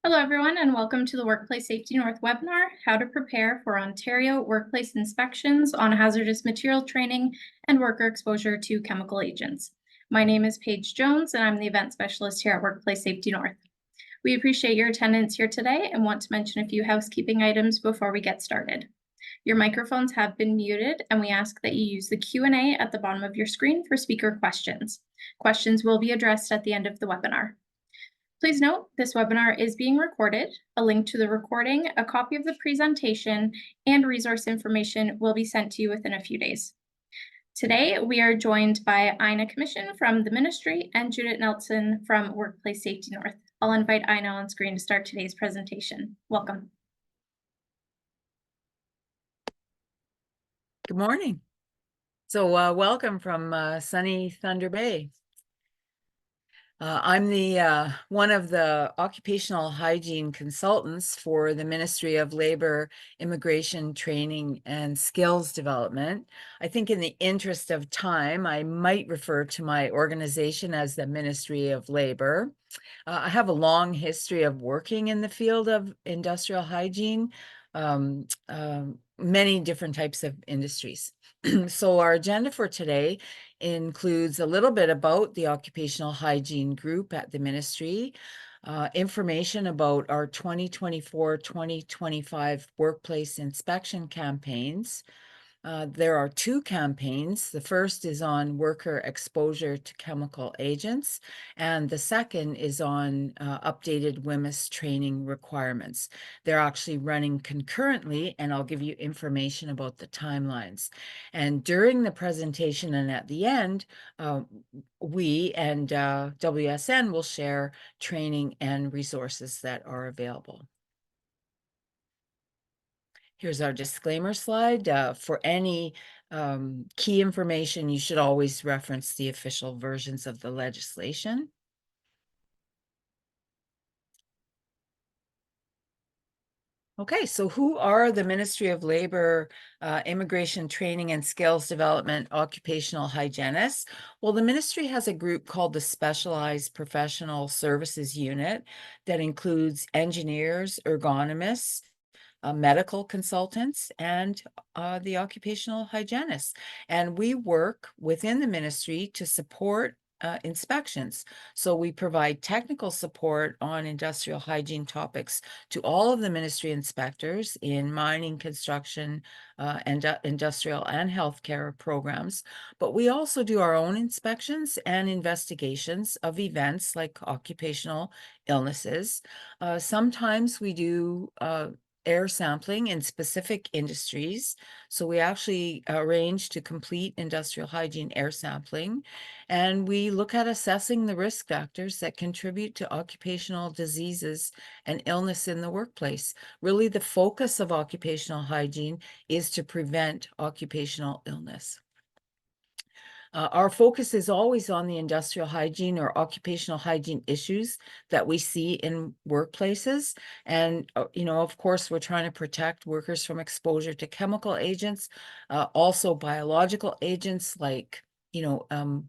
Hello, everyone, and welcome to the Workplace Safety North webinar, How to Prepare for Ontario Workplace Inspections on Hazardous Material Training and Worker Exposure to Chemical Agents. My name is Paige Jones, and I'm the event specialist here at Workplace Safety North. We appreciate your attendance here today and want to mention a few housekeeping items before we get started. Your microphones have been muted, and we ask that you use the Q&A at the bottom of your screen for speaker questions. Questions will be addressed at the end of the webinar. Please note, this webinar is being recorded. A link to the recording, a copy of the presentation, and resource information will be sent to you within a few days. Today, we are joined by Ina Commission from the Ministry and Judith Nelson from Workplace Safety North. I'll invite Ina on screen to start today's presentation. Welcome. Good morning. So welcome from sunny Thunder Bay. I'm the one of the occupational hygiene consultants for the Ministry of Labor, Immigration, Training, and Skills Development. I think in the interest of time, I might refer to my organization as the Ministry of Labor. I have a long history of working in the field of industrial hygiene, many different types of industries. So our agenda for today includes a little bit about the occupational hygiene group at the ministry, information about our 2024-2025 workplace inspection campaigns. There are two campaigns. The first is on worker exposure to chemical agents, and the second is on updated WHMIS training requirements. They're actually running concurrently, and I'll give you information about the timelines. And during the presentation and at the end, we and WSN will share training and resources that are available. Here's our disclaimer slide. For any key information, you should always reference the official versions of the legislation. Okay, so who are the Ministry of Labor, Immigration, Training, and Skills Development occupational hygienists? Well, the ministry has a group called the Specialized Professional Services Unit that includes engineers, ergonomists, medical consultants, and the occupational hygienists. And we work within the ministry to support inspections. So we provide technical support on industrial hygiene topics to all of the ministry inspectors in mining, construction, and industrial and healthcare programs. But we also do our own inspections and investigations of events like occupational illnesses. Sometimes we do air sampling in specific industries. So we actually arrange to complete industrial hygiene air sampling, and we look at assessing the risk factors that contribute to occupational diseases and illness in the workplace. Really, the focus of occupational hygiene is to prevent occupational illness. Our focus is always on the industrial hygiene or occupational hygiene issues that we see in workplaces. And, of course, we're trying to protect workers from exposure to chemical agents, also biological agents like,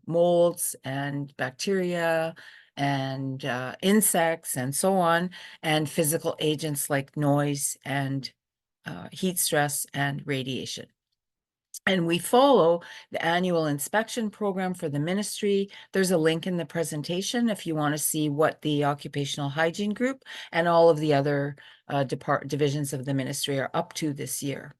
molds and bacteria and insects and so on, and physical agents like noise and heat stress and radiation. And we follow the annual inspection program for the ministry. There's a link in the presentation if you want to see what the occupational hygiene group and all of the other divisions of the ministry are up to this year.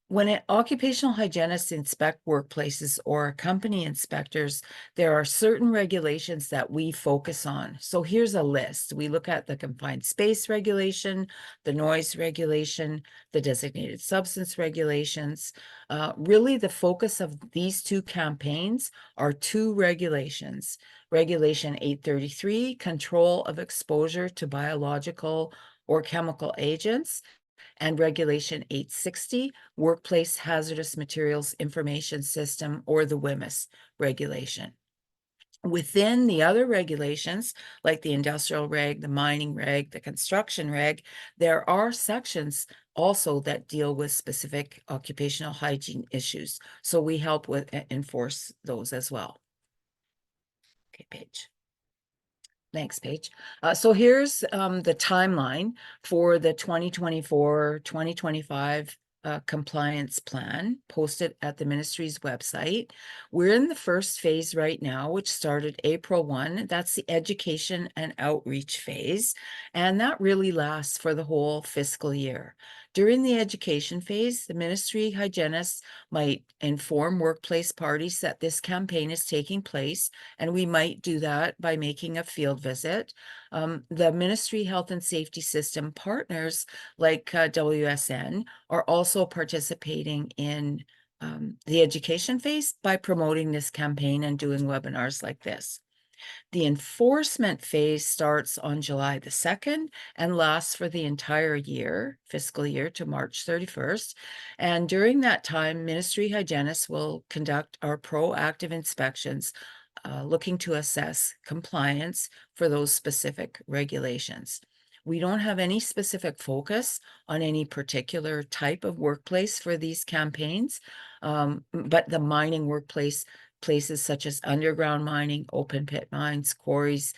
When occupational hygienists inspect workplaces or company inspectors, there are certain regulations that we focus on. So here's a list. We look at the confined space regulation, the noise regulation, the designated substance regulations. Really, the focus of these two campaigns are two regulations. Regulation 833, control of exposure to biological or chemical agents, and Regulation 860, Workplace Hazardous Materials Information System, or the WHMIS regulation. Within the other regulations, like the industrial reg, the mining reg, the construction reg, there are sections also that deal with specific occupational hygiene issues. So we help with enforce those as well. Okay, Paige. Thanks, Paige. So here's the timeline for the 2024-2025 compliance plan posted at the ministry's website. We're in the first phase right now, which started April 1. That's the education and outreach phase, and that really lasts for the whole fiscal year. During the education phase, the ministry hygienists might inform workplace parties that this campaign is taking place, and we might do that by making a field visit. The ministry health and safety system partners like WSN are also participating in the education phase by promoting this campaign and doing webinars like this. The enforcement phase starts on July the 2nd and lasts for the entire year, fiscal year, to March 31st. And during that time, ministry hygienists will conduct our proactive inspections, looking to assess compliance for those specific regulations. We don't have any specific focus on any particular type of workplace for these campaigns, but the mining workplace, places such as underground mining, open pit mines, quarries,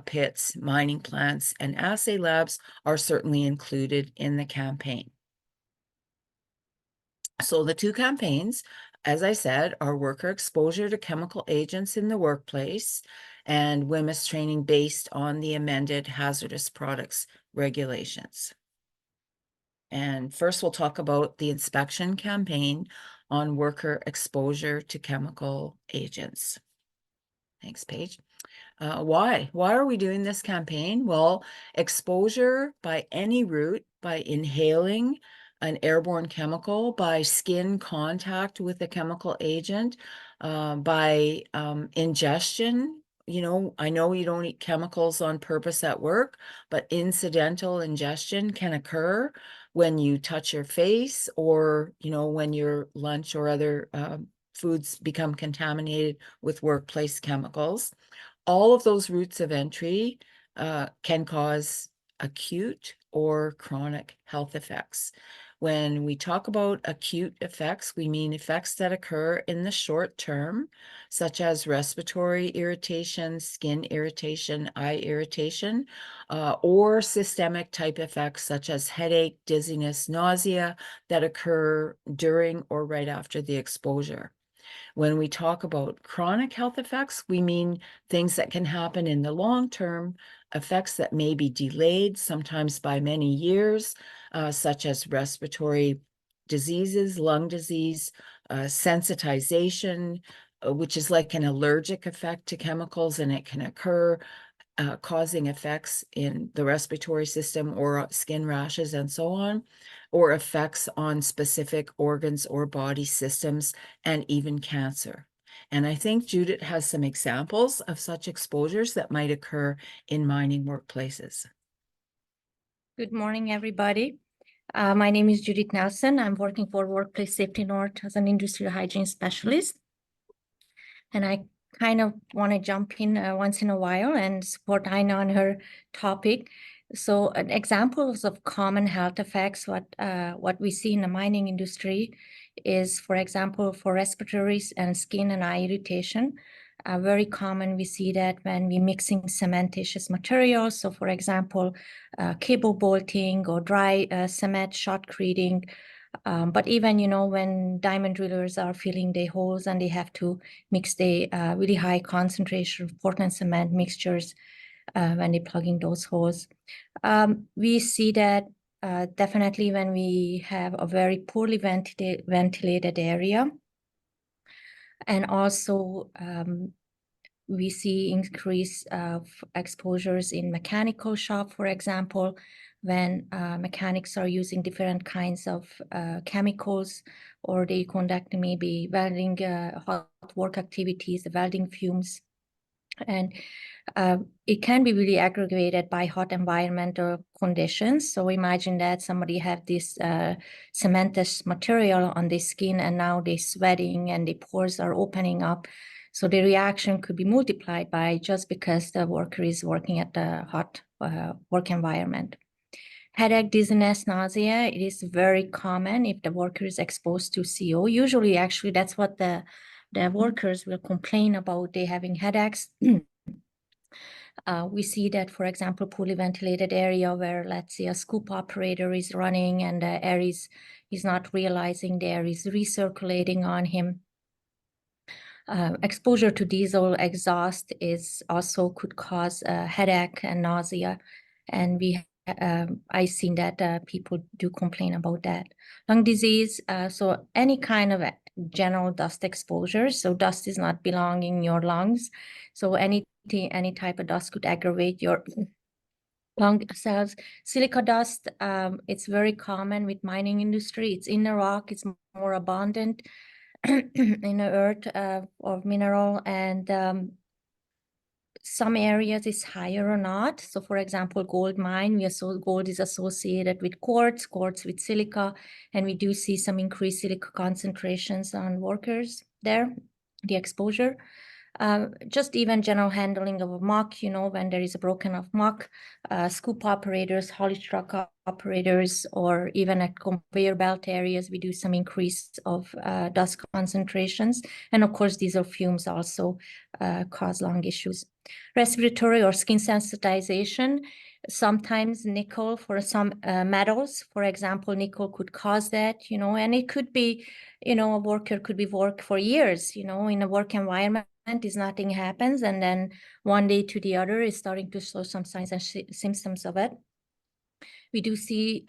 pits, mining plants, and assay labs are certainly included in the campaign. So the two campaigns, as I said, are worker exposure to chemical agents in the workplace and WHMIS training based on the amended Hazardous Products Regulations. And first we'll talk about the inspection campaign on worker exposure to chemical agents. Thanks, Paige. Why? Why are we doing this campaign? Well, exposure by any route, by inhaling an airborne chemical, by skin contact with a chemical agent, by ingestion. You know, I know you don't eat chemicals on purpose at work, but incidental ingestion can occur when you touch your face, or, you know, when your lunch or other foods become contaminated with workplace chemicals. All of those routes of entry can cause acute or chronic health effects. When we talk about acute effects, we mean effects that occur in the short term, such as respiratory irritation, skin irritation, eye irritation, or systemic type effects such as headache, dizziness, nausea that occur during or right after the exposure. When we talk about chronic health effects, we mean things that can happen in the long term, effects that may be delayed, sometimes by many years, such as respiratory diseases, lung disease, sensitization, which is like an allergic effect to chemicals, and it can occur causing effects in the respiratory system or skin rashes and so on, or effects on specific organs or body systems, and even cancer. And I think Judith has some examples of such exposures that might occur in mining workplaces. Good morning, everybody. My name is Judith Nelson. I'm working for Workplace Safety North as an industrial hygiene specialist. And I kind of want to jump in once in a while and support Aina on her topic. So examples of common health effects, what we see in the mining industry is, for example, for respiratory and skin and eye irritation. Very common, we see that when we're mixing cementitious materials. So for example, cable bolting or dry cement shotcreting. But even, you know, when diamond drillers are filling their holes and they have to mix the really high concentration of Portland cement mixtures when they're plugging those holes. We see that definitely when we have a very poorly ventilated area. And also we see increase of exposures in mechanical shop, for example, when mechanics are using different kinds of chemicals, or they conduct maybe welding, hot work activities, the welding fumes. And it can be really aggravated by hot environmental conditions. So imagine that somebody have this cementous material on their skin, and now they're sweating and the pores are opening up. So the reaction could be multiplied by just because the worker is working at the hot work environment. Headache, dizziness, nausea, it is very common if the worker is exposed to CO. Usually, actually, that's what the workers will complain about. They having headaches. We see that, for example, poorly ventilated area where, let's say, a scoop operator is running and the air is not realizing the air is recirculating on him. Exposure to diesel exhaust is also could cause headache and nausea, and I've seen that people do complain about that. Lung disease, so any kind of general dust exposure. So dust is not belonging in your lungs. So any type of dust could aggravate your lung cells. Silica dust, it's very common with mining industry. It's in the rock. It's more abundant in the earth or mineral, and some areas is higher or not. So for example, gold mine, gold is associated with quartz with silica, and we do see some increased silica concentrations on workers there, the exposure. Just even general handling of a muck, when there is a broken off muck, scoop operators, haulage truck operators, or even at conveyor belt areas, we do some increase of dust concentrations. And of course, diesel fumes also cause lung issues. Respiratory or skin sensitization, sometimes nickel for some metals, for example, nickel could cause that, and it could be, a worker could be work for years, in a work environment is nothing happens, and then one day to the other is starting to show some signs and symptoms of it. We do see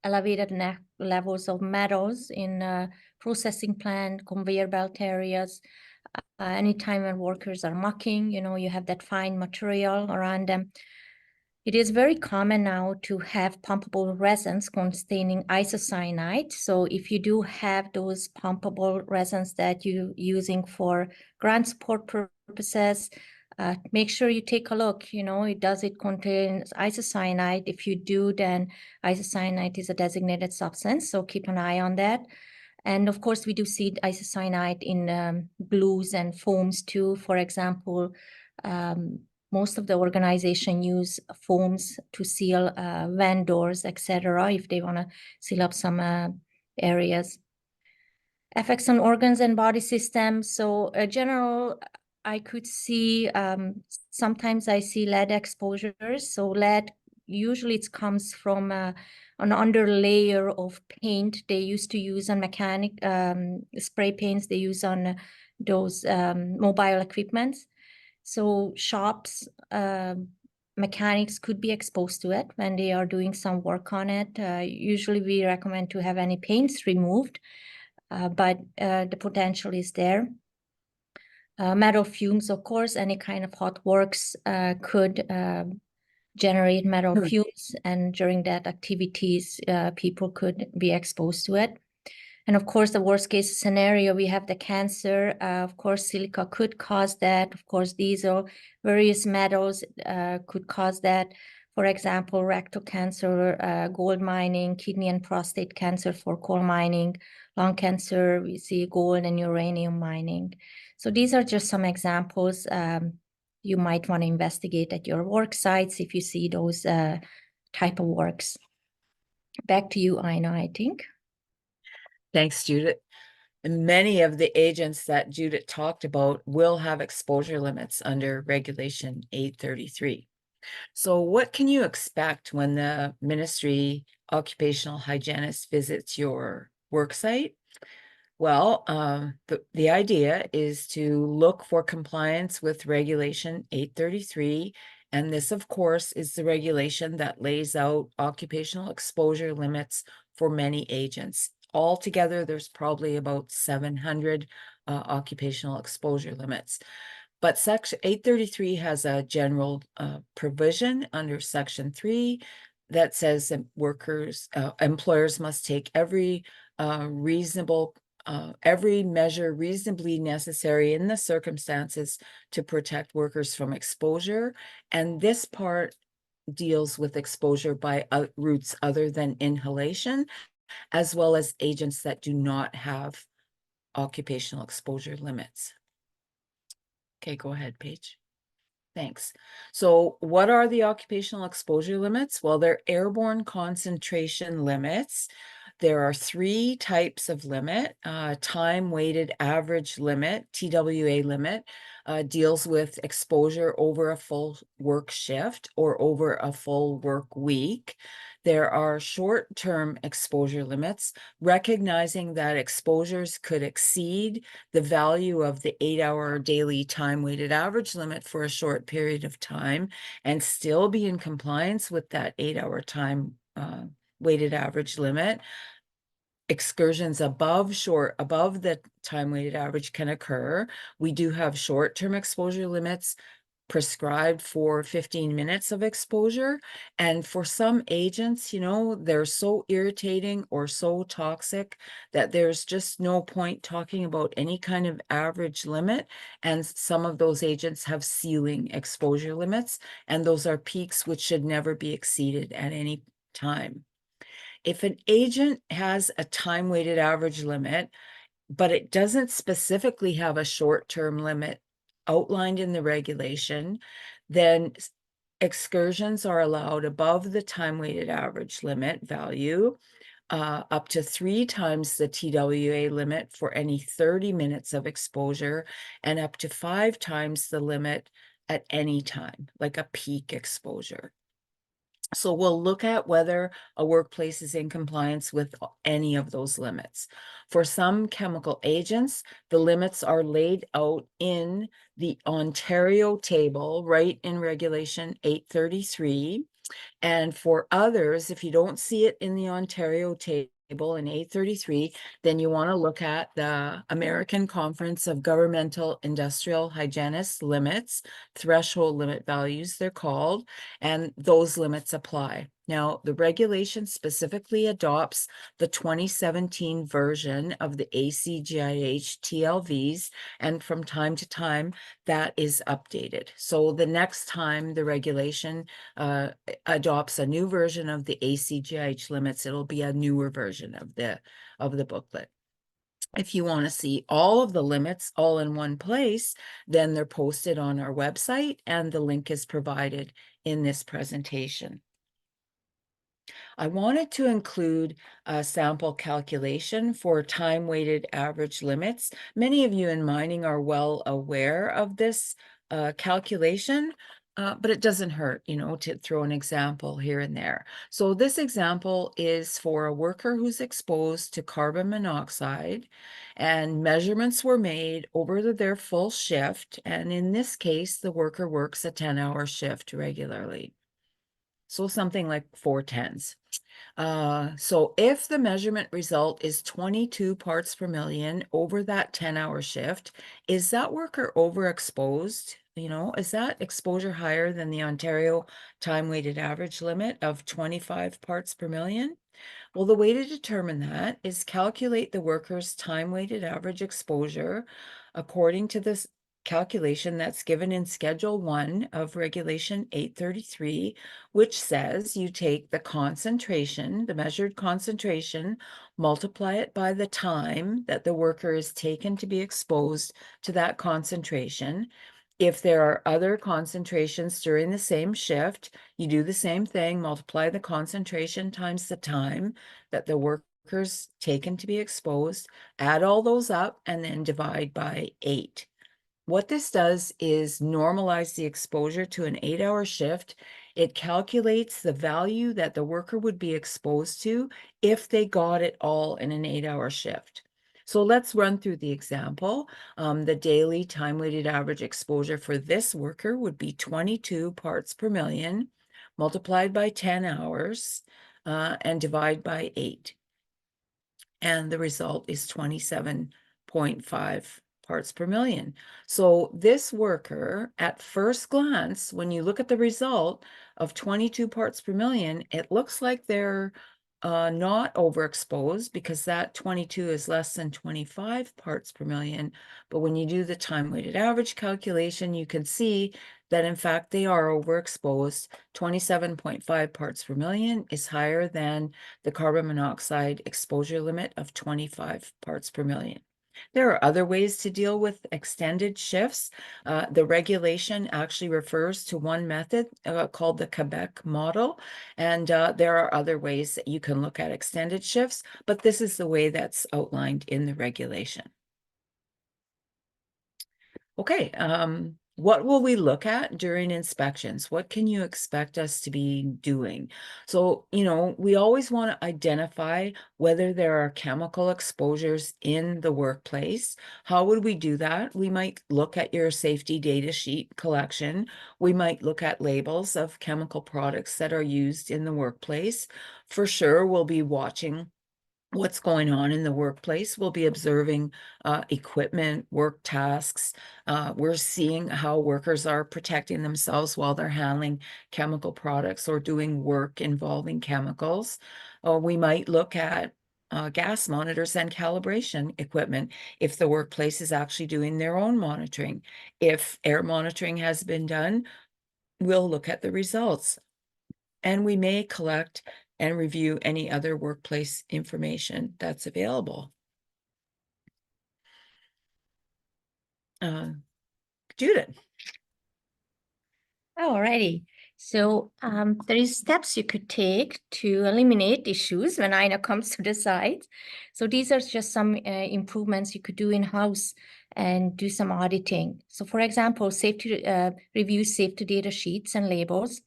elevated levels of metals in processing plant, conveyor belt areas. Anytime when workers are mucking, you have that fine material around them. It is very common now to have pumpable resins containing isocyanate. So if you do have those pumpable resins that you're using for ground support purposes, make sure you take a look, does it contain isocyanate? If you do, then isocyanate is a designated substance, so keep an eye on that. And of course, we do see isocyanate in glues and foams too. For example, most of the organization use foams to seal van doors, etc., if they want to seal up some areas. Effects on organs and body systems. So general, I could see, sometimes I see lead exposures. So lead, usually it comes from an under layer of paint they used to use on mechanic spray paints they use on those mobile equipments. So shops, mechanics could be exposed to it when they are doing some work on it. Usually we recommend to have any paints removed, but the potential is there. Metal fumes, of course, any kind of hot works could generate metal fumes, and during that activities, people could be exposed to it. And of course, the worst case scenario, we have the cancer. Of course, silica could cause that. Of course, diesel, various metals could cause that. For example, rectal cancer, gold mining, kidney and prostate cancer for coal mining, lung cancer, we see gold and uranium mining. So these are just some examples you might want to investigate at your work sites if you see those type of works. Back to you, Aina, I think. Thanks, Judith. And many of the agents that Judith talked about will have exposure limits under Regulation 833. So what can you expect when the Ministry Occupational Hygienist visits your work site? Well, the idea is to look for compliance with Regulation 833. And this, of course, is the regulation that lays out occupational exposure limits for many agents. Altogether, there's probably about 700 occupational exposure limits. But Section 833 has a general provision under Section 3 that says that employers must take every measure reasonably necessary in the circumstances to protect workers from exposure. And this part deals with exposure by routes other than inhalation, as well as agents that do not have occupational exposure limits. Okay, go ahead, Paige. Thanks. So what are the occupational exposure limits? Well, they're airborne concentration limits There are 3 types of limit. Time-weighted average limit, TWA limit, deals with exposure over a full work shift or over a full work week. There are short-term exposure limits, recognizing that exposures could exceed the value of the 8-hour daily time-weighted average limit for a short period of time and still be in compliance with that 8-hour time weighted average limit. Excursions above the time weighted average can occur. We do have short-term exposure limits prescribed for 15 minutes of exposure. And for some agents, you know, they're so irritating or so toxic that there's just no point talking about any kind of average limit. And some of those agents have ceiling exposure limits, and those are peaks which should never be exceeded at any time. If an agent has a time-weighted average limit, but it doesn't specifically have a short-term limit outlined in the regulation, then excursions are allowed above the time-weighted average limit value, up to 3 times the TWA limit for any 30 minutes of exposure, and up to 5 times the limit at any time, like a peak exposure. So we'll look at whether a workplace is in compliance with any of those limits. For some chemical agents, the limits are laid out in the Ontario table, right in Regulation 833. And for others, if you don't see it in the Ontario table in 833, then you want to look at the American Conference of Governmental Industrial Hygienists limits, threshold limit values, they're called, and those limits apply. Now, the regulation specifically adopts the 2017 version of the ACGIH TLVs, and from time to time, that is updated. So the next time the regulation adopts a new version of the ACGIH limits, it'll be a newer version of the booklet. If you want to see all of the limits all in one place, then they're posted on our website, and the link is provided in this presentation. I wanted to include a sample calculation for time-weighted average limits. Many of you in mining are well aware of this calculation, but it doesn't hurt, you know, to throw an example here and there. So this example is for a worker who's exposed to carbon monoxide, and measurements were made over their full shift. And in this case, the worker works a 10-hour shift regularly. So something like 4 10s. So if the measurement result is 22 parts per million over that 10-hour shift, is that worker overexposed? You know, is that exposure higher than the Ontario time-weighted average limit of 25 parts per million? Well, the way to determine that is calculate the worker's time-weighted average exposure according to this calculation that's given in Schedule 1 of Regulation 833, which says you take the concentration, the measured concentration, multiply it by the time that the worker is taken to be exposed to that concentration. If there are other concentrations during the same shift, you do the same thing, multiply the concentration times the time that the worker's taken to be exposed, add all those up, and then divide by 8. What this does is normalize the exposure to an 8-hour shift. It calculates the value that the worker would be exposed to if they got it all in an 8-hour shift. So let's run through the example. The daily time-weighted average exposure for this worker would be 22 parts per million multiplied by 10 hours and divide by 8. And the result is 27.5 parts per million. So this worker, at first glance, when you look at the result of 22 parts per million, it looks like they're not overexposed because that 22 is less than 25 parts per million. But when you do the time-weighted average calculation, you can see that in fact they are overexposed. 27.5 parts per million is higher than the carbon monoxide exposure limit of 25 parts per million. There are other ways to deal with extended shifts. The regulation actually refers to one method called the Quebec model, and there are other ways that you can look at extended shifts, but this is the way that's outlined in the regulation. Okay, what will we look at during inspections? What can you expect us to be doing? So, we always want to identify whether there are chemical exposures in the workplace. How would we do that? We might look at your safety data sheet collection. We might look at labels of chemical products that are used in the workplace. For sure, we'll be watching what's going on in the workplace. We'll be observing equipment, work tasks. We're seeing how workers are protecting themselves while they're handling chemical products or doing work involving chemicals. We might look at gas monitors and calibration equipment if the workplace is actually doing their own monitoring. If air monitoring has been done, we'll look at the results. And we may collect and review any other workplace information that's available. Judith. Alrighty. So there is steps you could take to eliminate issues when INA comes to the site. So these are just some improvements you could do in-house and do some auditing. So for example, review safety data sheets and labels.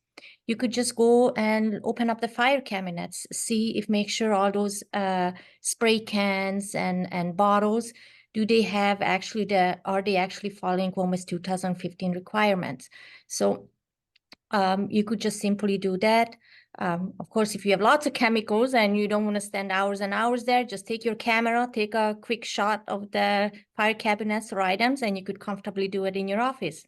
You could just go and open up the fire cabinets, make sure all those spray cans and bottles, are they actually following WHMIS 2015 requirements? So you could just simply do that. Of course, if you have lots of chemicals and you don't want to spend hours and hours there, just take your camera, take a quick shot of the fire cabinets or items, and you could comfortably do it in your office.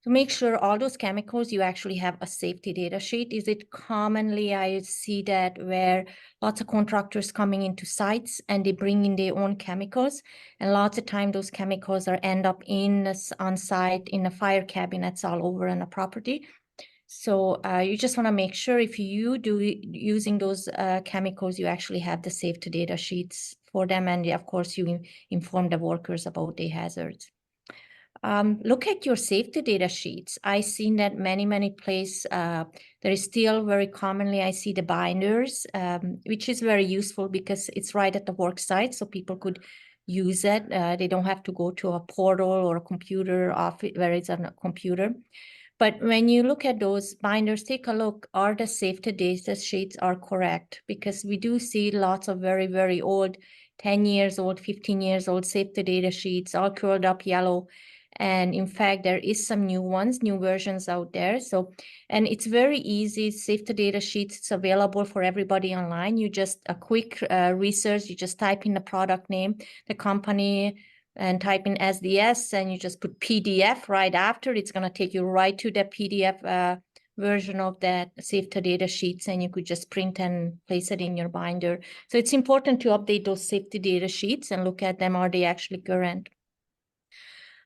To make sure all those chemicals, you actually have a safety data sheet. Is it commonly, I see that where lots of contractors coming into sites and they bring in their own chemicals, and lots of time those chemicals end up on site in the fire cabinets all over on a property. So you just want to make sure if you do using those chemicals, you actually have the safety data sheets for them, and of course you inform the workers about the hazards. Look at your safety data sheets. I've seen that many places, there is still very commonly, I see the binders, which is very useful because it's right at the work site, so people could use it. They don't have to go to a portal or a computer office where it's on a computer. But when you look at those binders, take a look, are the safety data sheets are correct? Because we do see lots of very old, 10 years old, 15 years old safety data sheets, all curled up yellow. And in fact, there is some new versions out there. So, and it's very easy, safety data sheets, it's available for everybody online. You just, a quick research, you just type in the product name, the company, and type in SDS, and you just put PDF right after. It's going to take you right to the PDF version of that safety data sheets, and you could just print and place it in your binder. So it's important to update those safety data sheets and look at them. Are they actually current?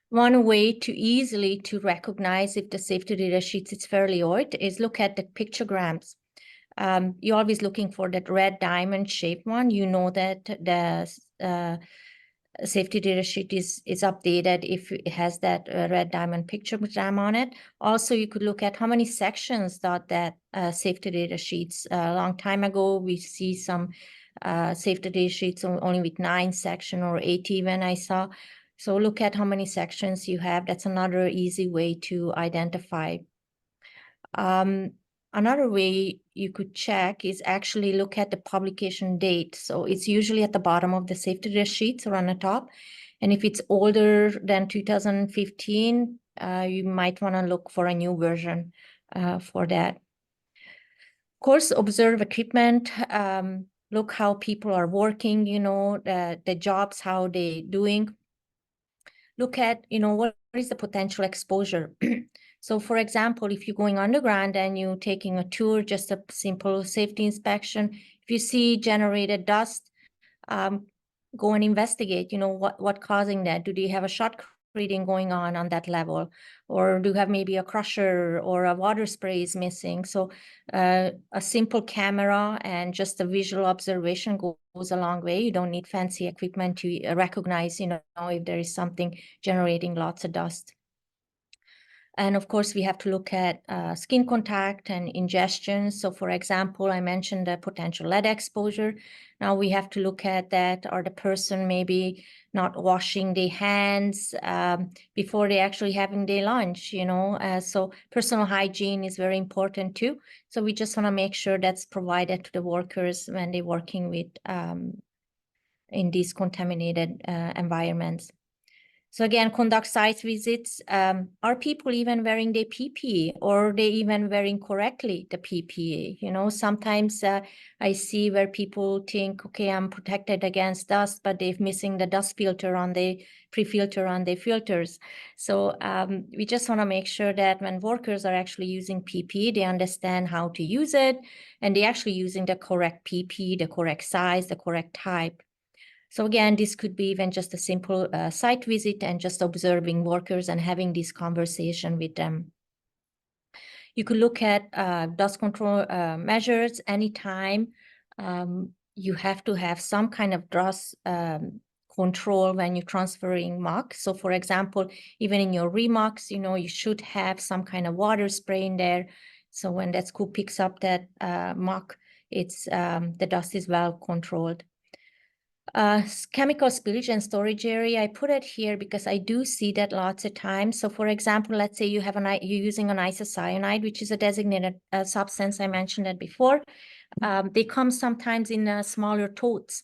One way to easily to recognize if the safety data sheets is fairly old is look at the pictograms. You're always looking for that red diamond shaped one. You know that the safety data sheet is updated if it has that red diamond pictogram on it. Also, you could look at how many sections that safety data sheets. A long time ago, we see some safety data sheets only with 9 sections or 8 even, I saw. So look at how many sections you have. That's another easy way to identify. Another way you could check is actually look at the publication date. So it's usually at the bottom of the safety data sheets or on the top. And if it's older than 2015, you might want to look for a new version for that. Of course, observe equipment. Look how people are working, the jobs, how they doing. Look at, what is the potential exposure? So for example, if you're going underground and you're taking a tour, just a simple safety inspection, if you see generated dust, go and investigate, what causing that? Do they have a shotcreting going on that level? Or do you have maybe a crusher or a water spray is missing? So a simple camera and just a visual observation, go goes a long way. You don't need fancy equipment to recognize, if there is something generating lots of dust. And of course, we have to look at skin contact and ingestion. So for example, I mentioned the potential lead exposure. Now we have to look at that, or the person maybe not washing their hands before they actually having their lunch, so personal hygiene is very important too. So we just want to make sure that's provided to the workers when they're working with in these contaminated environments. So again, conduct site visits. Are people even wearing their PPE, or they even wearing correctly the PPE? Sometimes I see where people think, okay, I'm protected against dust, but they're missing the dust filter on the pre-filter on their filters. So we just want to make sure that when workers are actually using PPE, they understand how to use it, and they're actually using the correct PPE, the correct size, the correct type. So again, this could be even just a simple site visit and just observing workers and having this conversation with them. You could look at dust control measures anytime. You have to have some kind of dust control when you're transferring muck. So for example, even in your remucks, you should have some kind of water spray in there. So when that scoop picks up that muck, it's the dust is well controlled. Chemical spillage and storage area, I put it here because I do see that lots of times. So for example, let's say you're using an isocyanide, which is a designated substance. I mentioned that before. They come sometimes in smaller totes,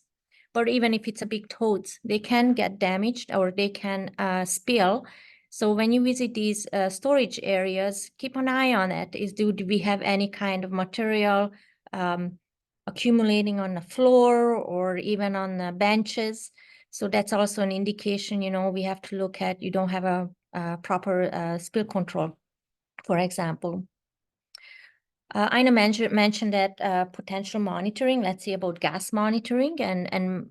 but even if it's a big totes, they can get damaged or they can spill. So when you visit these storage areas, keep an eye on it. Do we have any kind of material accumulating on the floor or even on the benches? So that's also an indication, we have to look at, you don't have a proper spill control, for example. Ina mentioned that potential monitoring, let's say about gas monitoring, and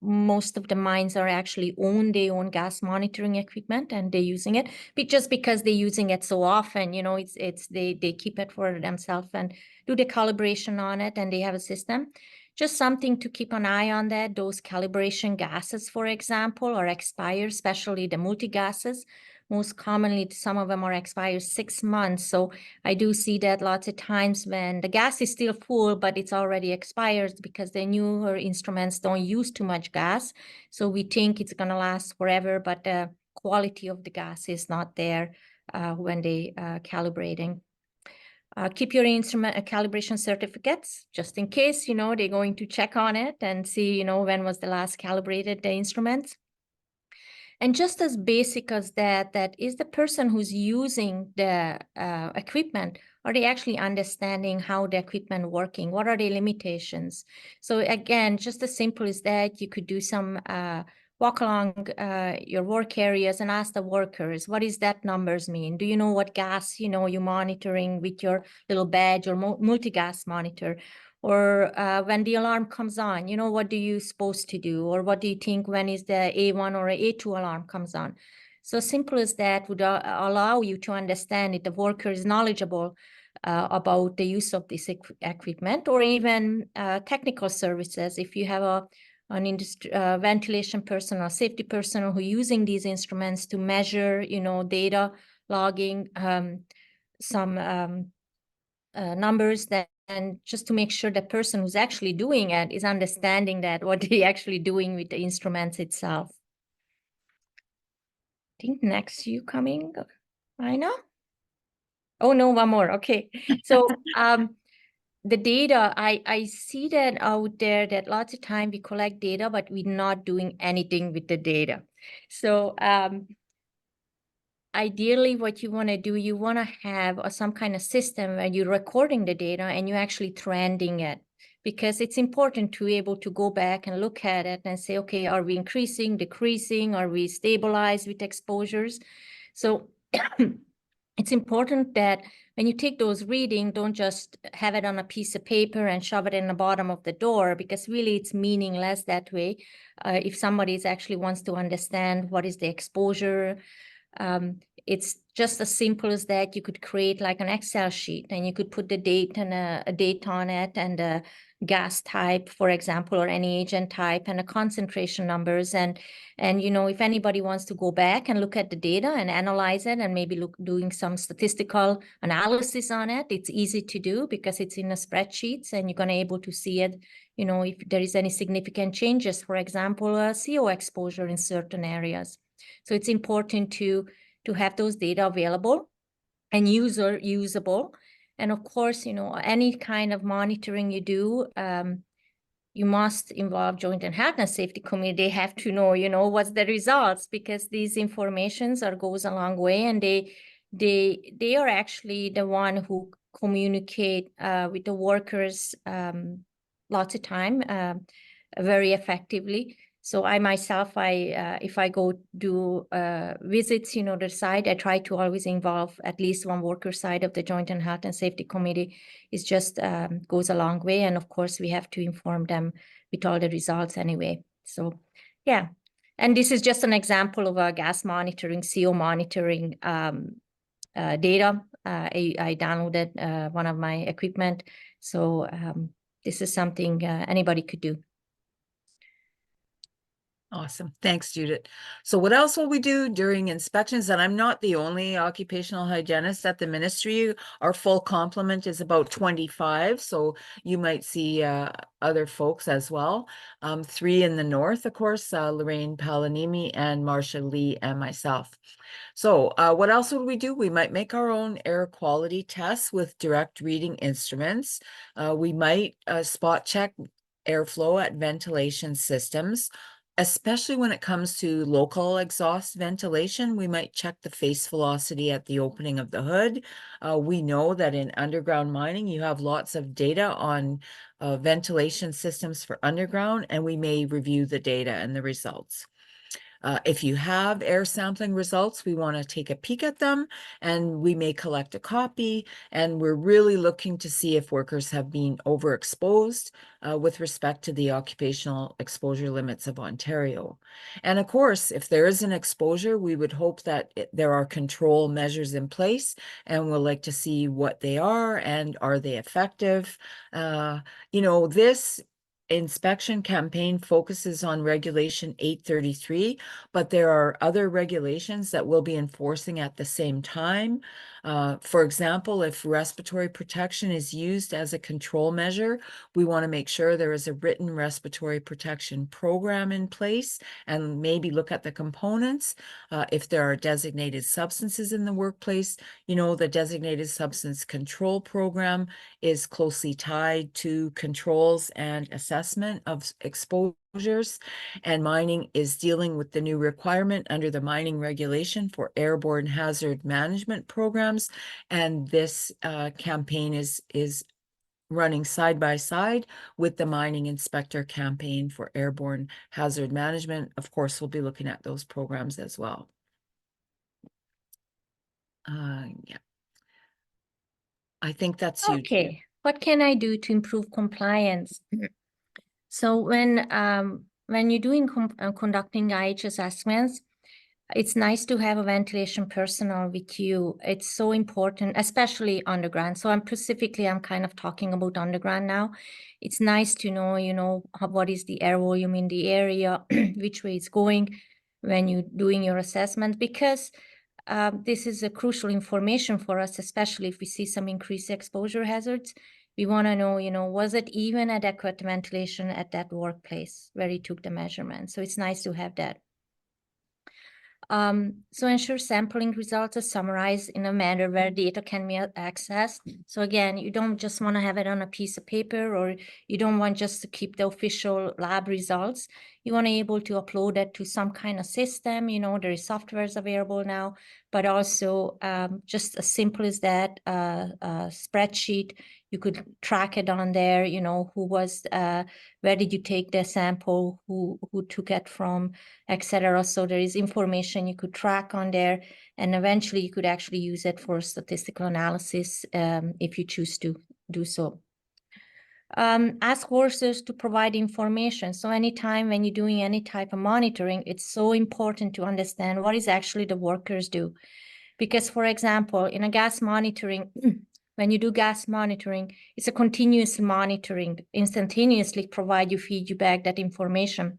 most of the mines are actually they own gas monitoring equipment and they're using it, but just because they're using it so often, they keep it for themselves and do the calibration on it, and they have a system. Just something to keep an eye on, that those calibration gases, for example, are expired, especially the multi-gases. Most commonly, some of them are expired 6 months. So I do see that lots of times when the gas is still full, but it's already expired because the newer instruments don't use too much gas. So we think it's going to last forever, but the quality of the gas is not there when they calibrating. Keep your instrument calibration certificates just in case, they're going to check on it and see, when was the last calibrated the instruments. And just as basic as that is the person who's using the equipment, are they actually understanding how the equipment working? What are the limitations? So again, just as simple as that, you could do some walk along your work areas and ask the workers, what does that numbers mean? Do you know what gas, you're monitoring with your little badge or multi-gas monitor? Or when the alarm comes on, what do you supposed to do? Or what do you think when is the A1 or A2 alarm comes on? So simple as that would allow you to understand if the worker is knowledgeable about the use of this equipment, or even technical services. If you have an industry ventilation person or safety person who using these instruments to measure, data logging, some numbers that, and just to make sure the person who's actually doing it is understanding that what they're actually doing with the instruments itself. I think next you coming, I know. Oh no, one more. Okay. So the data, I see that out there that lots of time we collect data, but we're not doing anything with the data. So ideally, what you want to do, you want to have some kind of system where you're recording the data and you're actually trending it, because it's important to be able to go back and look at it and say, okay, are we increasing, decreasing? Are we stabilized with exposures? So it's important that when you take those readings, don't just have it on a piece of paper and shove it in the bottom of the door, because really it's meaningless that way. If somebody actually wants to understand what is the exposure, it's just as simple as that, you could create like an Excel sheet, and you could put the date and a date on it, and a gas type, for example, or any agent type, and the concentration numbers. And if anybody wants to go back and look at the data and analyze it, and maybe doing some statistical analysis on it, it's easy to do because it's in the spreadsheets, and you're going to able to see it, if there is any significant changes, for example, CO exposure in certain areas. So it's important to have those data available and usable. And of course, any kind of monitoring you do, you must involve Joint and Health and Safety Committee. They have to know, what's the results, because these informations goes a long way, and they are actually the one who communicate with the workers lots of time very effectively. So I myself, if I go do visits, the site, I try to always involve at least one worker side of the Joint and Health and Safety Committee. It just goes a long way. And of course, we have to inform them with all the results anyway. So yeah. And this is just an example of a gas monitoring, CO monitoring data. I downloaded one of my equipment. So this is something anybody could do. Awesome. Thanks, Judith. So what else will we do during inspections? And I'm not the only occupational hygienist at the ministry. Our full complement is about 25. So you might see other folks as well. 3 in the north, of course, Lorraine Palanimi and Marcia Lee and myself. So what else would we do? We might make our own air quality tests with direct reading instruments. We might spot check airflow at ventilation systems. Especially when it comes to local exhaust ventilation, we might check the face velocity at the opening of the hood. We know that in underground mining, you have lots of data on ventilation systems for underground, and we may review the data and the results. If you have air sampling results, we want to take a peek at them, and we may collect a copy. And we're really looking to see if workers have been overexposed with respect to the occupational exposure limits of Ontario. And of course, if there is an exposure, we would hope that there are control measures in place, and we'll like to see what they are and are they effective. This inspection campaign focuses on Regulation 833, but there are other regulations that we'll be enforcing at the same time. For example, if respiratory protection is used as a control measure, we want to make sure there is a written respiratory protection program in place, and maybe look at the components. If there are designated substances in the workplace, the designated substance control program is closely tied to controls and assessment of exposures, and mining is dealing with the new requirement under the mining regulation for airborne hazard management programs. And this campaign is running side by side with the mining inspector campaign for airborne hazard management. Of course, we'll be looking at those programs as well. Yeah. I think that's you. Okay, what can I do to improve compliance? So when you're doing conducting IH assessments, it's nice to have a ventilation personnel with you. It's so important, especially underground. So I'm kind of talking about underground now. It's nice to know, what is the air volume in the area, which way it's going when you're doing your assessment, because this is a crucial information for us, especially if we see some increased exposure hazards. We want to know, was it even adequate ventilation at that workplace where you took the measurement? So it's nice to have that. So ensure sampling results are summarized in a manner where data can be accessed. So again, you don't just want to have it on a piece of paper, or you don't want just to keep the official lab results. You want to be able to upload it to some kind of system. There is softwares available now, but also just as simple as that, a spreadsheet. You could track it on there, who was, where did you take the sample, who took it from, etc. So there is information you could track on there, and eventually you could actually use it for statistical analysis if you choose to do so. Ask workers to provide information. So anytime when you're doing any type of monitoring, it's so important to understand what is actually the workers do. Because, for example, in a gas monitoring, when you do gas monitoring, it's a continuous monitoring, instantaneously provide you, feed you back that information.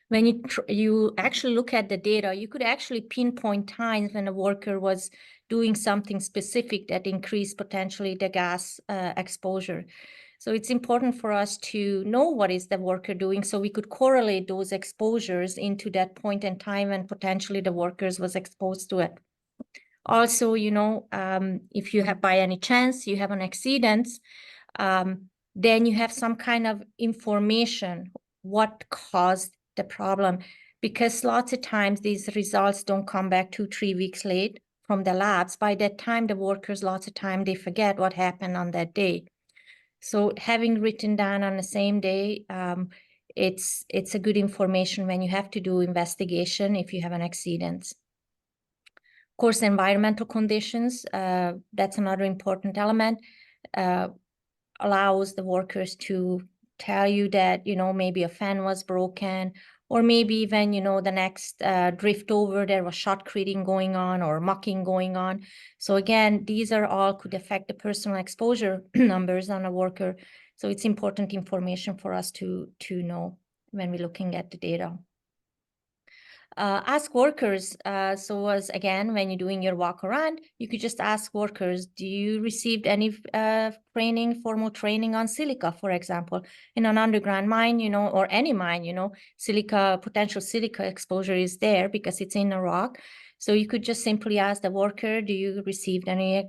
When you actually look at the data, you could actually pinpoint times when a worker was doing something specific that increased potentially the gas exposure. So it's important for us to know what is the worker doing, so we could correlate those exposures into that point in time when potentially the workers was exposed to it. Also, if you have, by any chance, you have an accident, then you have some kind of information what caused the problem, because lots of times these results don't come back 2-3 weeks late from the labs. By that time, the workers, lots of time, they forget what happened on that day. So having written down on the same day, it's a good information when you have to do investigation if you have an accident. Of course, environmental conditions, that's another important element, allows the workers to tell you that, maybe a fan was broken, or maybe even, the next drift over, there was shotcreting going on or mucking going on. So again, these are all could affect the personal exposure numbers on a worker. So it's important information for us to know when we're looking at the data. Ask workers. So as again, when you're doing your walk around, you could just ask workers, do you received any formal training on silica, for example, in an underground mine, or any mine, potential silica exposure is there because it's in a rock. So you could just simply ask the worker, do you received any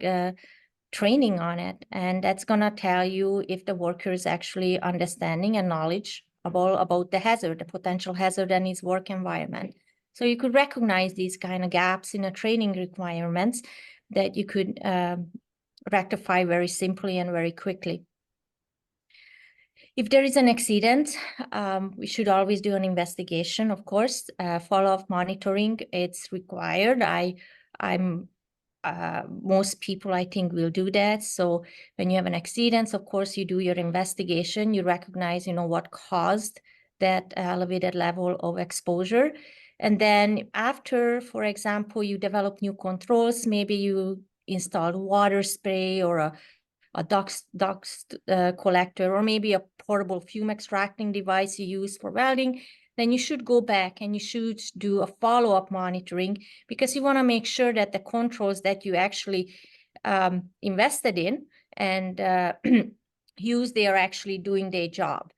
training on it? And that's gonna tell you if the worker is actually understanding and knowledge about the hazard, the potential hazard in his work environment. So you could recognize these kind of gaps in the training requirements that you could rectify very simply and very quickly. If there is an accident, we should always do an investigation, of course. Follow-up monitoring, it's required. Most people, I think, will do that. So when you have an accident, of course, you do your investigation. You recognize, what caused that elevated level of exposure. And then after, for example, you develop new controls, maybe you install water spray or a dust collector, or maybe a portable fume extracting device you use for welding, then you should go back and you should do a follow-up monitoring, because you want to make sure that the controls that you actually invested in and use, they are actually doing their job.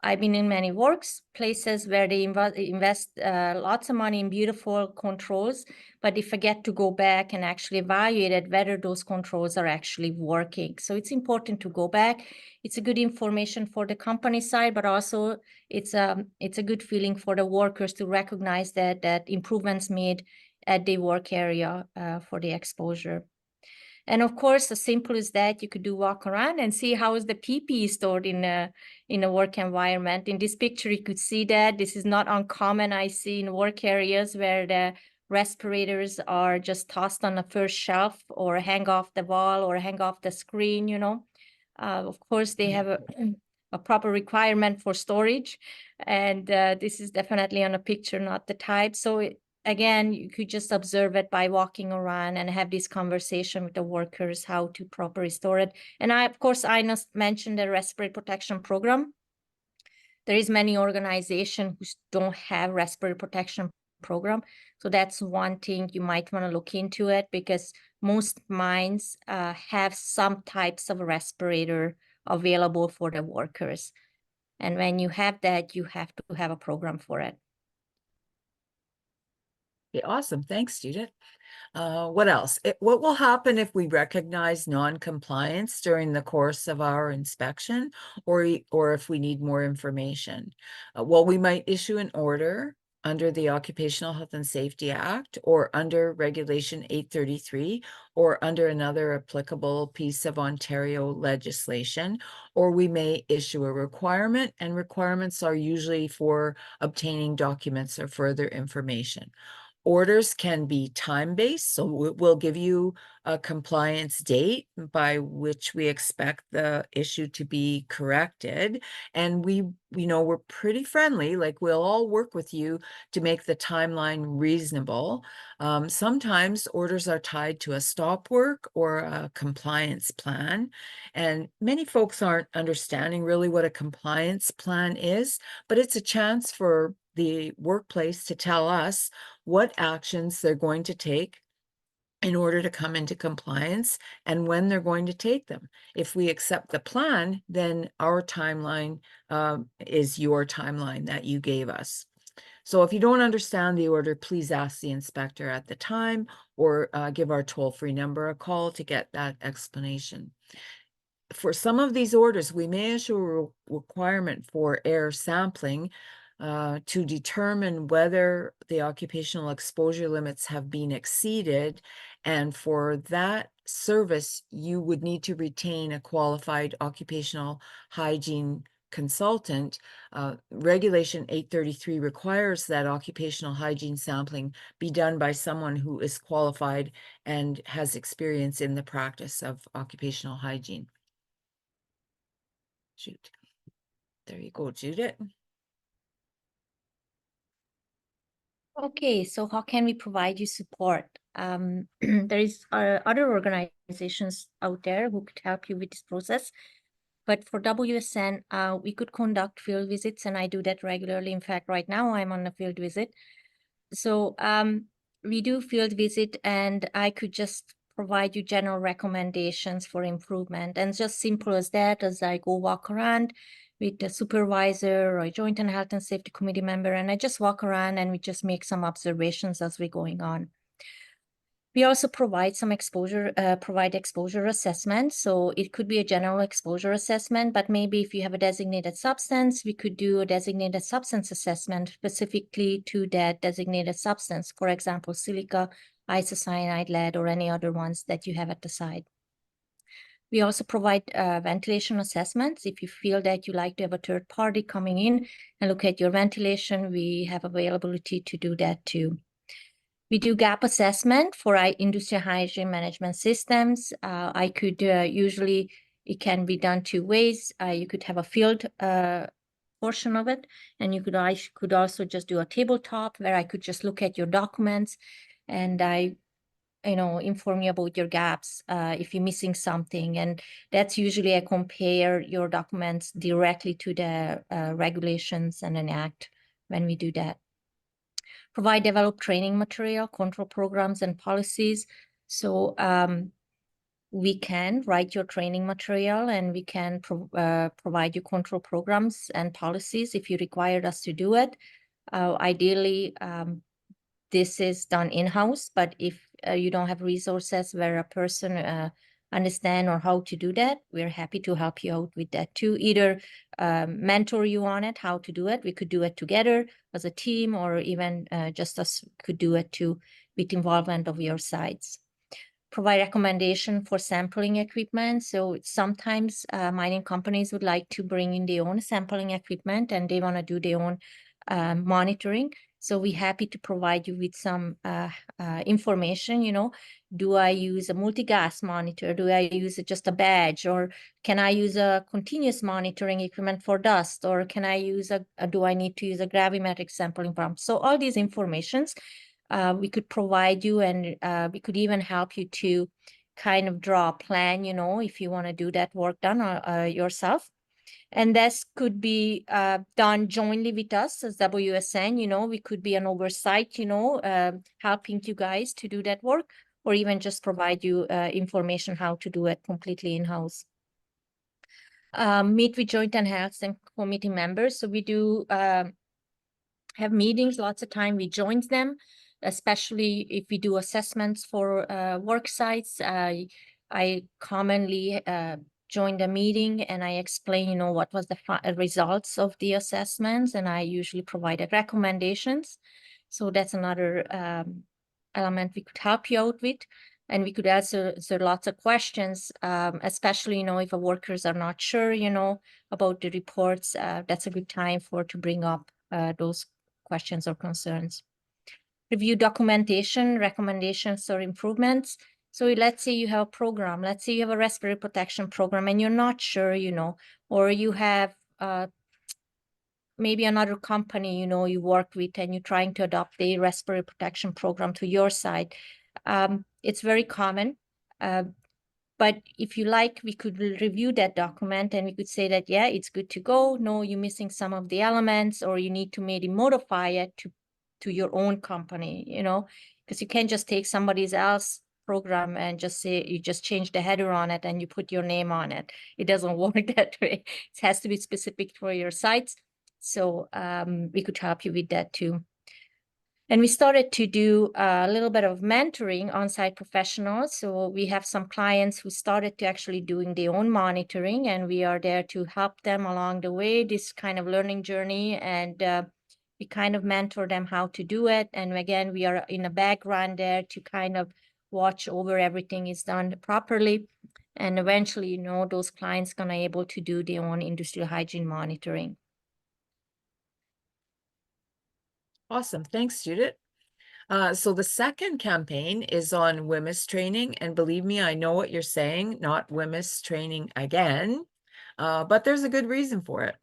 I've been in many workplaces where they invest lots of money in beautiful controls, but they forget to go back and actually evaluate whether those controls are actually working. So it's important to go back. It's a good information for the company side, but also it's a good feeling for the workers to recognize that improvements made at the work area for the exposure. And of course, as simple as that, you could do walk around and see how is the PPE stored in a work environment. In this picture, you could see that this is not uncommon. I see in work areas where the respirators are just tossed on the first shelf or hang off the wall or hang off the screen, Of course, they have a proper requirement for storage. And this is definitely on a picture, not the type. So again, you could just observe it by walking around and have this conversation with the workers, how to properly store it. And of course, I must mention the respiratory protection program. There is many organizations who don't have respiratory protection program. So that's one thing you might want to look into it, because most mines have some types of respirator available for the workers. And when you have that, you have to have a program for it. Okay, awesome. Thanks, Judith. What else? What will happen if we recognize non-compliance during the course of our inspection, or if we need more information? Well, we might issue an order under the Occupational Health and Safety Act, or under Regulation 833, or under another applicable piece of Ontario legislation, or we may issue a requirement, and requirements are usually for obtaining documents or further information. Orders can be time-based, so we'll give you a compliance date by which we expect the issue to be corrected. And we're pretty friendly, like we'll all work with you to make the timeline reasonable. Sometimes orders are tied to a stop work or a compliance plan. And many folks aren't understanding really what a compliance plan is, but it's a chance for the workplace to tell us what actions they're going to take in order to come into compliance and when they're going to take them. If we accept the plan, then our timeline is your timeline that you gave us. So if you don't understand the order, please ask the inspector at the time or give our toll-free number a call to get that explanation. For some of these orders, we may issue a requirement for air sampling to determine whether the occupational exposure limits have been exceeded. And for that service, you would need to retain a qualified occupational hygiene consultant. Regulation 833 requires that occupational hygiene sampling be done by someone who is qualified and has experience in the practice of occupational hygiene. Shoot. There you go, Judith. Okay, so how can we provide you support? There is other organizations out there who could help you with this process. But for WSN, we could conduct field visits, and I do that regularly. In fact, right now I'm on a field visit. So we do field visit, and I could just provide you general recommendations for improvement. And just simple as that, as I go walk around with the supervisor or a joint and health and safety committee member, and I just walk around and we just make some observations as we're going on. We also provide some exposure assessment. So it could be a general exposure assessment, but maybe if you have a designated substance, we could do a designated substance assessment specifically to that designated substance. For example, silica, isocyanide, lead, or any other ones that you have at the site. We also provide ventilation assessments. If you feel that you like to have a third party coming in and look at your ventilation, we have availability to do that too. We do gap assessment for industrial hygiene management systems. I could usually, it can be done two ways. You could have a field portion of it, and I could also just do a tabletop where I could just look at your documents and I inform you about your gaps if you're missing something. And that's usually I compare your documents directly to the regulations and an act when we do that. Develop training material, control programs, and policies. So we can write your training material and we can provide you control programs and policies if you required us to do it. Ideally, this is done in-house, but if you don't have resources where a person understand or how to do that, we're happy to help you out with that too. Either mentor you on it, how to do it. We could do it together as a team, or even just us could do it too with involvement of your sites. Provide recommendation for sampling equipment. So sometimes mining companies would like to bring in their own sampling equipment and they want to do their own monitoring. So we're happy to provide you with some information, do I use a multi-gas monitor? Do I use just a badge? Or can I use a continuous monitoring equipment for dust? Or can I use do I need to use a gravimetric sampling pump? So all these informations we could provide you, and we could even help you to kind of draw a plan, if you want to do that work done yourself. And this could be done jointly with us as WSN, we could be an oversight, helping you guys to do that work, or even just provide you information how to do it completely in-house. Meet with joint and health and committee members. So we do have meetings lots of time. We join them, especially if we do assessments for work sites. I commonly join the meeting and I explain, what was the results of the assessments, and I usually provide recommendations. So that's another element we could help you out with. And we could answer lots of questions, especially, if workers are not sure, about the reports. That's a good time to bring up those questions or concerns. review documentation, recommendations or improvements. So let's say you have a program, let's say you have a respiratory protection program and you're not sure, or you have maybe another company, you work with and you're trying to adopt a respiratory protection program to your side. It's very common. But if you like, we could review that document and we could say that, yeah, it's good to go. No, you're missing some of the elements, or you need to maybe modify it to your own company, because you can't just take somebody else's program and just say, you just change the header on it and you put your name on it. It doesn't work that way. It has to be specific for your sites. So we could help you with that too. And we started to do a little bit of mentoring on-site professionals. So we have some clients who started to actually doing their own monitoring, and we are there to help them along the way, this kind of learning journey. And we kind of mentor them how to do it. And again, we are in a background there to kind of watch over everything is done properly. And eventually, those clients gonna able to do their own industrial hygiene monitoring. Awesome. Thanks, Judith. So the second campaign is on WHMIS training. And believe me, I know what you're saying, not WHMIS training again, but there's a good reason for it.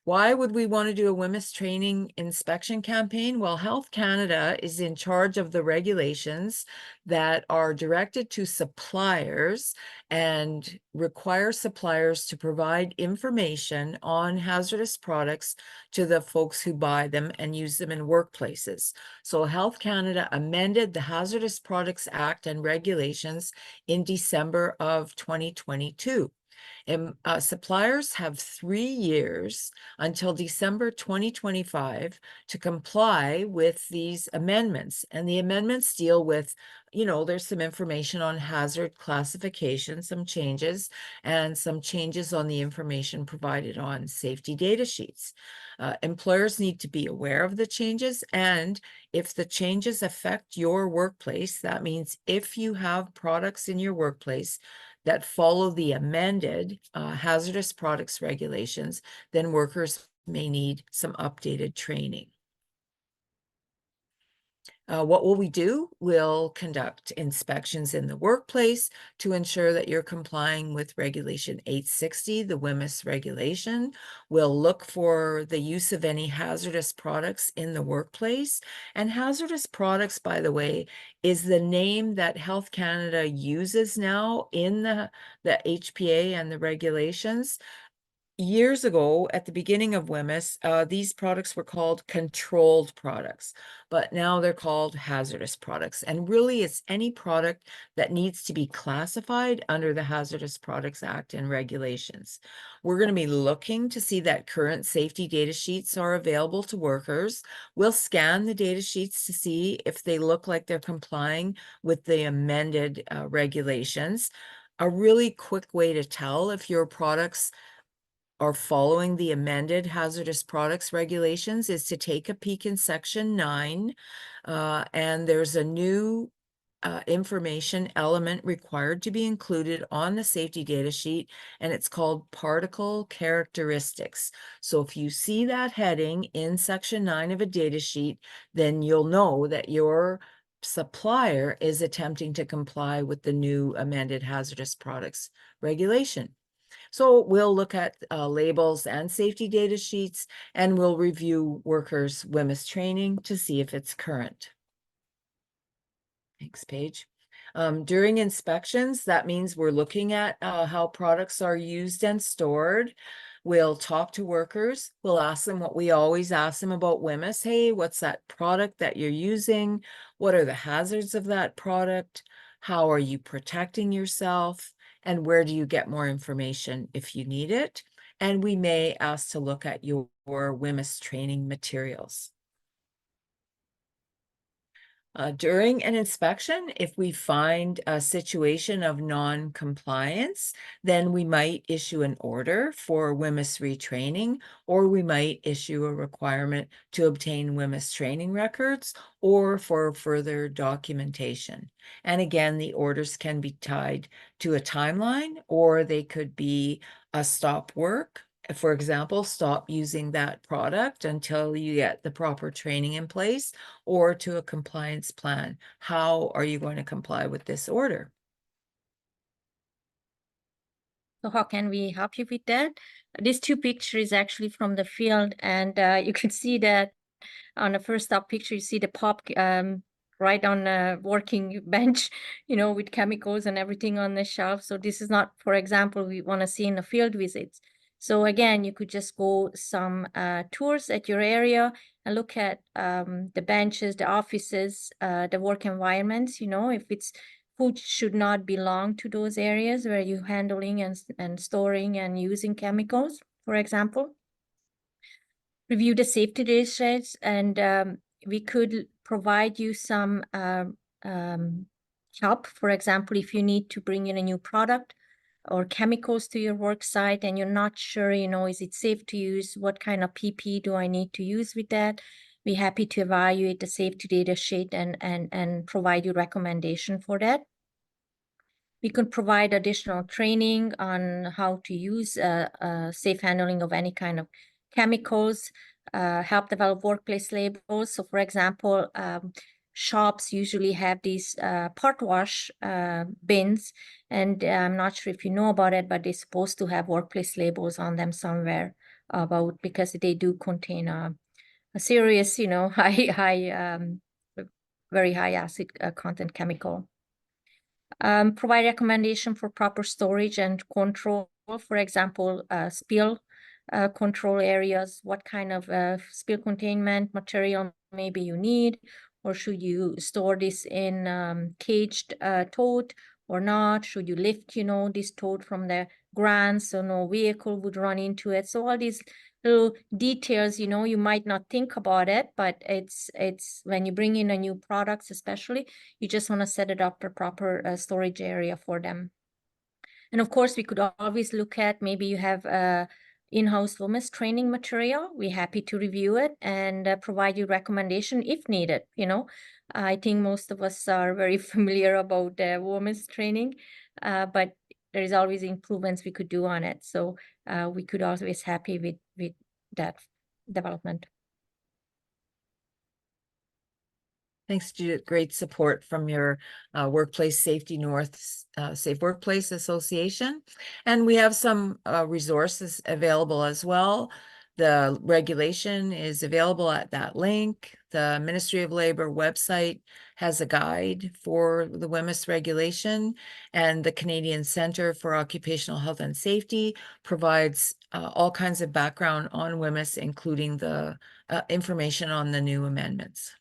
Why would we want to do a WHMIS training inspection campaign? Well, Health Canada is in charge of the regulations that are directed to suppliers and require suppliers to provide information on hazardous products to the folks who buy them and use them in workplaces. So Health Canada amended the Hazardous Products Act and regulations in December of 2022. And suppliers have 3 years until December 2025 to comply with these amendments. And the amendments deal with, there's some information on hazard classification, some changes, and some changes on the information provided on safety data sheets. Employers need to be aware of the changes, and if the changes affect your workplace, that means if you have products in your workplace that follow the amended hazardous products regulations, then workers may need some updated training. What will we do? We'll conduct inspections in the workplace to ensure that you're complying with Regulation 860, the WHMIS regulation. We'll look for the use of any hazardous products in the workplace. And hazardous products, by the way, is the name that Health Canada uses now in the HPA and the regulations. Years ago, at the beginning of WHMIS, these products were called controlled products, but now they're called hazardous products. And really, it's any product that needs to be classified under the Hazardous Products Act and regulations. We're going to be looking to see that current safety data sheets are available to workers. We'll scan the data sheets to see if they look like they're complying with the amended regulations. A really quick way to tell if your products are following the amended hazardous products regulations is to take a peek in section 9, and there's a new information element required to be included on the safety data sheet, and it's called particle characteristics. So if you see that heading in section 9 of a data sheet, then you'll know that your supplier is attempting to comply with the new amended hazardous products regulation. So we'll look at labels and safety data sheets, and we'll review workers' WHMIS training to see if it's current. Next page. During inspections, that means we're looking at how products are used and stored. We'll talk to workers. We'll ask them what we always ask them about WHMIS. Hey, what's that product that you're using? What are the hazards of that product? How are you protecting yourself? And where do you get more information if you need it? And we may ask to look at your WHMIS training materials. During an inspection, if we find a situation of non-compliance, then we might issue an order for WHMIS retraining, or we might issue a requirement to obtain WHMIS training records or for further documentation. And again, the orders can be tied to a timeline, or they could be a stop work For example, stop using that product until you get the proper training in place, or to a compliance plan. How are you going to comply with this order? So how can we help you with that? These two pictures actually from the field, and you can see that on the first up picture, you see the pop right on the working bench, with chemicals and everything on the shelf. So this is not, for example, we want to see in the field visits. So again, you could just go some tours at your area and look at the benches, the offices, the work environments, if it's food should not belong to those areas where you're handling and storing and using chemicals, for example. Review the safety data, and we could provide you some help. For example, if you need to bring in a new product or chemicals to your work site and you're not sure, is it safe to use? What kind of PP do I need to use with that? We're happy to evaluate the safety data sheet and provide you recommendation for that. We could provide additional training on how to use safe handling of any kind of chemicals, help develop workplace labels. So for example, shops usually have these part wash bins, and I'm not sure if you know about it, but they're supposed to have workplace labels on them somewhere about, because they do contain a serious, very high acid content chemical. Provide recommendation for proper storage and control, for example, spill control areas, what kind of spill containment material maybe you need, or should you store this in caged tote or not? Should you lift, this tote from the ground so no vehicle would run into it? So all these little details, you might not think about it, but it's when you bring in a new products, especially, you just want to set it up a proper storage area for them. And of course, we could always look at, maybe you have in-house WHMIS training material. We're happy to review it and provide you recommendation if needed. I think most of us are very familiar about WHMIS training, but there is always improvements we could do on it. So we could always happy with that development. Thanks, Judith. Great support from your Workplace Safety North Safe Workplace Association. And we have some resources available as well. The regulation is available at that link. The Ministry of Labor website has a guide for the WHMIS regulation, and the Canadian Centre for Occupational Health and Safety provides all kinds of background on WHMIS, including the information on the new amendments.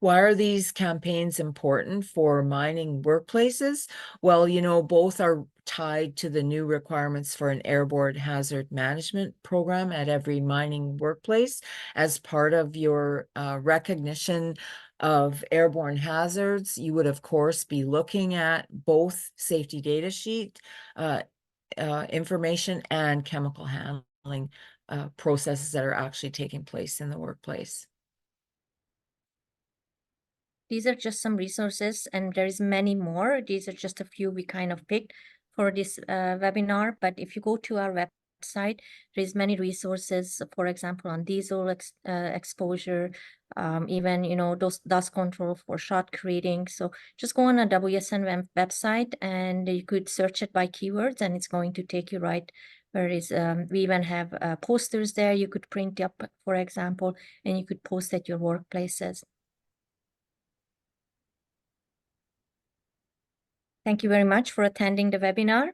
Why are these campaigns important for mining workplaces? Well, both are tied to the new requirements for an airborne hazard management program at every mining workplace. As part of your recognition of airborne hazards, you would, of course, be looking at both safety data sheet information and chemical handling processes that are actually taking place in the workplace. These are just some resources, and there's many more. These are just a few we kind of picked for this webinar. But if you go to our website, there's many resources, for example, on diesel exposure, even, those dust control for shot creating. So just go on a WSN website and you could search it by keywords, and it's going to take you right where is. We even have posters there you could print up, for example, and you could post at your workplaces. Thank you very much for attending the webinar.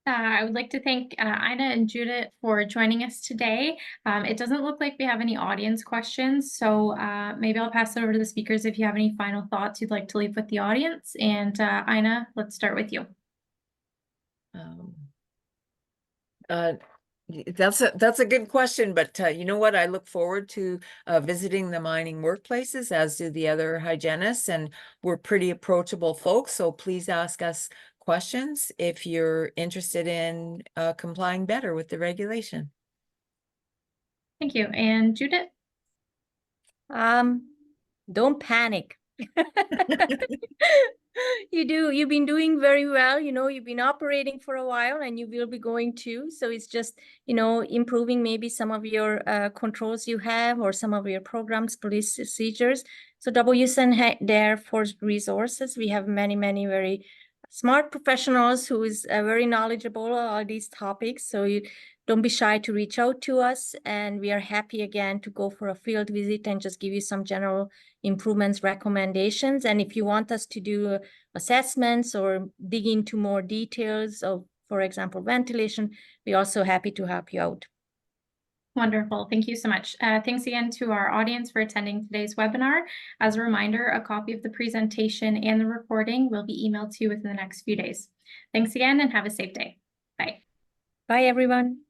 I would like to thank Ina and Judith for joining us today. It doesn't look like we have any audience questions, so maybe I'll pass it over to the speakers if you have any final thoughts you'd like to leave with the audience. And Ina, let's start with you. That's a good question, but you know what? I look forward to visiting the mining workplaces, as do the other hygienists, and we're pretty approachable folks. So please ask us questions if you're interested in complying better with the regulation. Thank you. And Judith? Don't panic. You do. You've been doing very well. You've been operating for a while and you will be going too. So it's just, improving maybe some of your controls you have or some of your programs, police procedures. So WSN there for resources. We have many, many very smart professionals who is very knowledgeable on these topics. So you don't be shy to reach out to us. And we are happy again to go for a field visit and just give you some general improvements, recommendations. And if you want us to do assessments or dig into more details of, for example, ventilation, we're also happy to help you out. Wonderful. Thank you so much. Thanks again to our audience for attending today's webinar. As a reminder, a copy of the presentation and the recording will be emailed to you within the next few days. Thanks again and have a safe day. Bye. Bye, everyone.